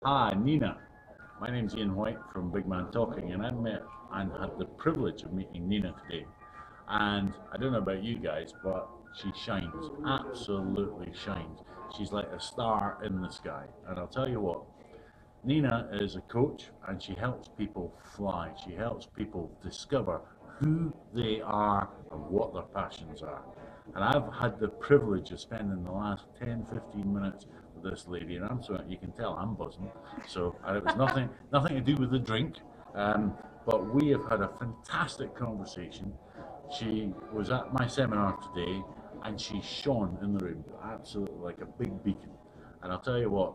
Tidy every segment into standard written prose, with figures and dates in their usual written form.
Hi, Nina. My name's Ian White from Big Man Talking, and I met and had the privilege of meeting Nina today. And I don't know about you guys, but she shines, absolutely shines. She's like a star in the sky. And I'll tell you what, Nina is a coach and she helps people fly. She helps people discover who they are and what their passions are. And I've had the privilege of spending the last 10, 15 minutes with this lady, and I'm so you can tell I'm buzzing. So it was nothing to do with the drink, but we have had a fantastic conversation. She was at my seminar today, and she shone in the room, absolutely like a big beacon. And I'll tell you what,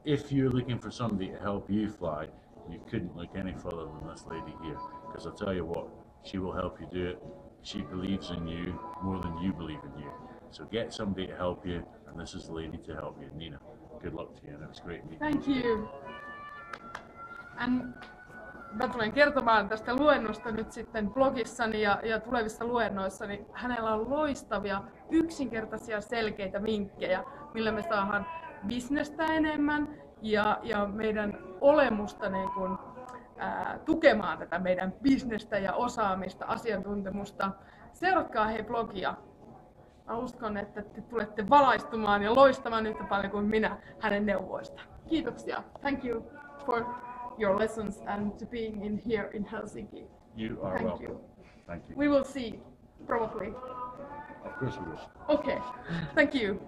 if you're looking for somebody to help you fly, you couldn't look any further than this lady here. Because I'll tell you what, she will help you do it. She believes in you more than you believe in you. So get somebody to help you, and this is the lady to help you, Nina. Good luck to you, and it was great meeting Thank you. Mä tulen kertomaan tästä luennosta nyt sitten blogissani ja tulevissa luennoissani. Hänellä on loistavia, yksinkertaisia, selkeitä vinkkejä, millä me saadaan bisnestä enemmän ja meidän olemusta niin kuin, tukemaan tätä meidän bisnestä ja osaamista, asiantuntemusta. Seuratkaa hei blogia. Mä uskon, että te tulette valaistumaan ja loistamaan yhtä paljon kuin minä hänen neuvoista. Kiitoksia. Thank you for your lessons and to being in here in Helsinki. You are Thank welcome. you. Thank you. We will see, probably. Of course we will. Okay. Thank you.